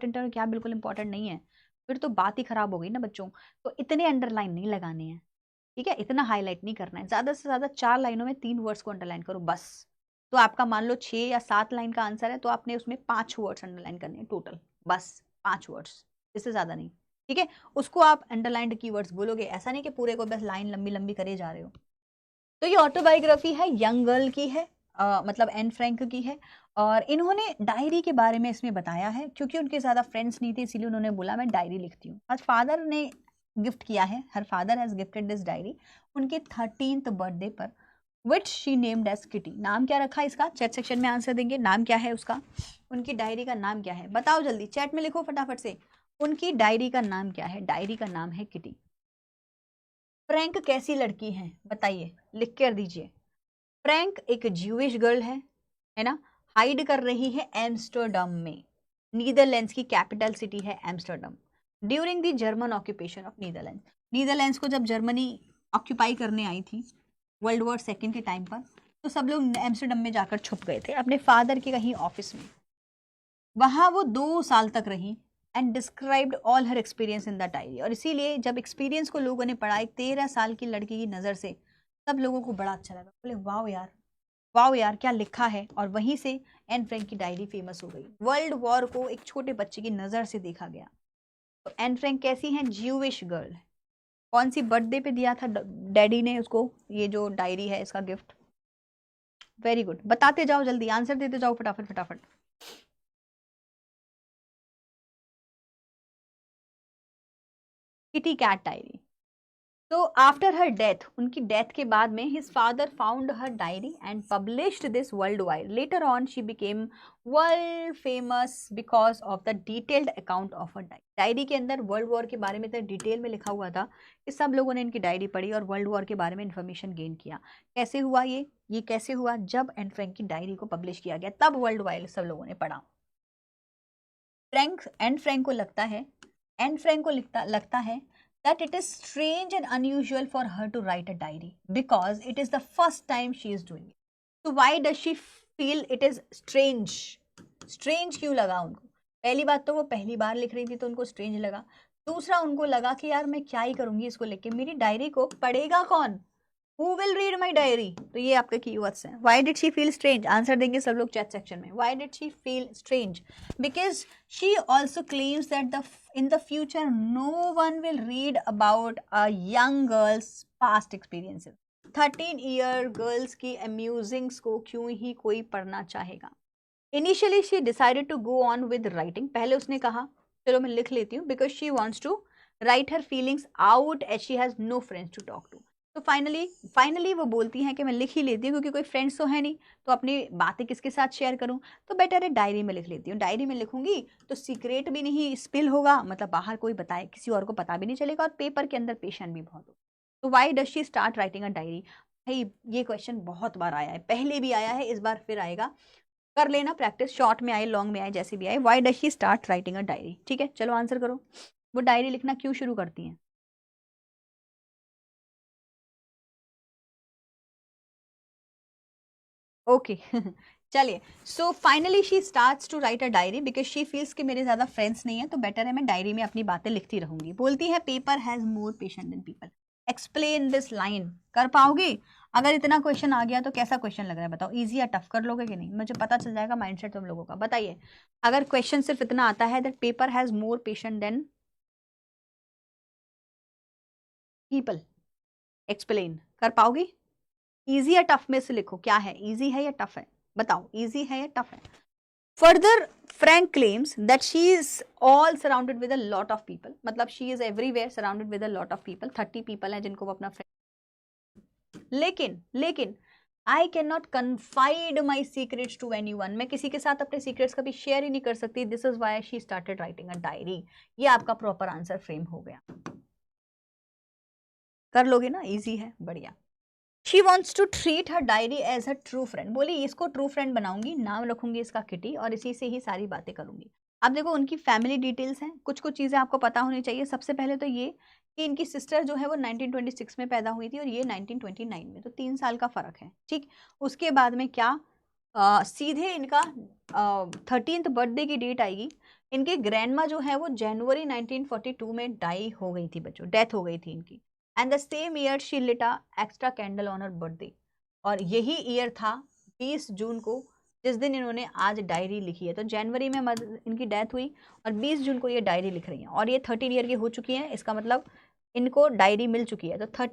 Important है और क्या बिल्कुल इंपॉर्टेंट नहीं है, फिर तो बात ही खराब हो गई ना बच्चों। तो इतने अंडरलाइन नहीं लगाने हैं, ठीक है, इतना हाईलाइट नहीं करना है, ज्यादा से ज्यादा 4 लाइनों में 3 वर्ड्स को अंडरलाइन करो बस। तो आपका मान लो 6 या 7 लाइन का आंसर है, तो आपने उसमें 5 वर्ड्स अंडरलाइन करने हैं टोटल, बस 5 वर्ड्स, इससे ज्यादा नहीं, ठीक है। उसको आप अंडरलाइंड कीवर्ड्स बोलोगे, ऐसा नहीं कि पूरे को बस लाइन लंबी लंबी करे जा रहे हो। तो ये ऑटोबायोग्राफी है, यंग गर्ल की है, मतलब एन फ्रैंक की है। और इन्होंने डायरी के बारे में इसमें बताया है, क्योंकि उनके ज़्यादा फ्रेंड्स नहीं थे, इसीलिए उन्होंने बोला मैं डायरी लिखती हूँ। आज फादर ने गिफ्ट किया है, her father has gifted this diary उनके 13th बर्थडे पर, which she named as Kitty. नाम क्या रखा इसका, चैट सेक्शन में आंसर देंगे, नाम क्या है उसका, उनकी डायरी का नाम क्या है, बताओ जल्दी चैट में लिखो फटाफट से, उनकी डायरी का नाम क्या है। डायरी का नाम है किटी। फ्रैंक कैसी लड़की है बताइए, लिख कर दीजिए। फ्रैंक एक ज्यूइश गर्ल है ना, हाइड कर रही है एम्स्टर्डम में, नीदरलैंड्स की कैपिटल सिटी है Amsterdam, during the German occupation of Netherland. Netherlands को जब जर्मनी ऑक्यूपाई करने आई थी वर्ल्ड वॉर सेकेंड के टाइम पर, तो सब लोग एम्स्टर्डम में जाकर छुप गए थे अपने फादर के कहीं ऑफिस में। वहां वो 2 साल तक रही and described all her experience in the diary. और इसीलिए जब एक्सपीरियंस को लोगों ने पढ़ा एक 13 साल की लड़की की नज़र से, सब लोगों को बड़ा अच्छा लगा, बोले वाह यार, वाह यार क्या लिखा है। और वहीं से एन फ्रैंक की डायरी फेमस हो गई, वर्ल्ड वॉर को एक छोटे बच्चे की नज़र से देखा गया। तो एन फ्रैंक कैसी हैं, ज्यूइश गर्ल है। कौन सी बर्थडे पे दिया था डैडी ने उसको ये जो डायरी है इसका गिफ्ट। वेरी गुड, बताते जाओ जल्दी, आंसर देते जाओ फटाफट फटाफट। Kitty cat diary. तो आफ्टर हर डेथ, उनकी डेथ के बाद में, his father found her diary and published this world wide. Later on she became world famous because of the detailed account of her diary. Diary के अंदर world war के बारे में इतना डिटेल में लिखा हुआ था कि सब लोगों ने इनकी डायरी पढ़ी और वर्ल्ड वॉर के बारे में इंफॉर्मेशन गेन किया। कैसे हुआ ये कैसे हुआ, जब एन फ्रैंक की डायरी को पब्लिश किया गया तब वर्ल्ड वाइड सब लोगों ने पढ़ा। एन फ्रैंक को लगता है that it is strange and unusual for her to write a diary because it is the first time she is doing it. So why does she feel it is strange? Strange क्यों लगा उनको? पहली बात तो वो पहली बार लिख रही थी तो उनको strange लगा। दूसरा उनको लगा कि यार मैं क्या ही करूंगी इसको लेके, मेरी डायरी को पढ़ेगा कौन, Who will read my diary? तो ये आपके कीवर्ड्स हैं। Why did she feel strange? Answer देंगे सब लोग चैट सेक्शन में। Why did she feel strange? Because she also claims that in the future no one will read about a young girl's past experiences. 13-year girls की amusings को क्यों ही कोई पढ़ना चाहेगा। Initially she decided to go on with writing. पहले उसने कहा चलो मैं लिख लेती हूँ, because she wants to write her feelings out as she has no friends to talk to. तो फाइनली वो बोलती हैं कि मैं लिख ही लेती हूँ, क्योंकि कोई फ्रेंड्स तो है नहीं, तो अपनी बातें किसके साथ शेयर करूँ, तो बेटर है डायरी में लिख लेती हूँ। डायरी में लिखूंगी तो सीक्रेट भी नहीं स्पिल होगा, मतलब बाहर कोई बताए किसी और को पता भी नहीं चलेगा, और पेपर के अंदर पेशेंट भी बहुत होगा। तो why does she start writing a diary. भाई ये क्वेश्चन बहुत बार आया है, पहले भी आया है, इस बार फिर आएगा, कर लेना प्रैक्टिस, शॉर्ट में आए लॉन्ग में आए जैसे भी आए। Why does she start writing a diary, ठीक है चलो आंसर करो, वो डायरी लिखना क्यों शुरू करती हैं। ओके चलिए, so finally she starts to write a diary because she feels कि मेरे ज़्यादा फ्रेंड्स नहीं है, तो बेटर है मैं डायरी में अपनी बातें लिखती रहूंगी। बोलती है paper has more patient than people. Explain this line, कर पाओगे। अगर इतना क्वेश्चन आ गया तो कैसा क्वेश्चन लग रहा है बताओ, इजी या टफ, कर लोगे कि नहीं, मुझे पता चल जाएगा माइंडसेट तुम लोगों का। बताइए अगर क्वेश्चन सिर्फ इतना आता है that paper has more patient than people, explain, कर पाओगी। इजी या टफ में से लिखो, क्या है, इजी है या टफ है, बताओ इजी है या टफ है। Further, Frank claims that she is all surrounded with a lot of people, मतलब she is everywhere surrounded with a lot of people, 30 people हैं जिनको वो अपना फ्रेंड। लेकिन I cannot confide my secrets to anyone, मैं किसी के साथ अपने सीक्रेट्स कभी शेयर ही नहीं कर सकती। This is why she started writing a diary। ये आपका प्रॉपर आंसर फ्रेम हो गया, कर लोगे ना, इजी है, बढ़िया। She wants to treat her diary as a true friend, बोली इसको ट्रू फ्रेंड बनाऊंगी, नाम रखूंगी इसका किटी, और इसी से ही सारी बातें करूंगी। अब देखो उनकी फैमिली डिटेल्स हैं, कुछ कुछ चीज़ें आपको पता होनी चाहिए। सबसे पहले तो ये कि इनकी सिस्टर जो है वो 1926 में पैदा हुई थी और ये 1929 में, तो 3 साल का फ़र्क है, ठीक। उसके बाद में क्या, सीधे इनका 13th बर्थडे की डेट आएगी। इनकी ग्रैंडमा जो है वो जनवरी 1942 में डाई हो गई थी बच्चों, डेथ हो गई थी इनकी। And the same year she lit a extra candle on her birthday, और यही ईयर था 20 जून को जिस दिन इन्होंने आज डायरी लिखी है। तो जनवरी में इनकी डेथ हुई और 20 जून को ये डायरी लिख रही हैं, और ये 13 ईयर की हो चुकी हैं, इसका मतलब इनको डायरी मिल चुकी है। तो 13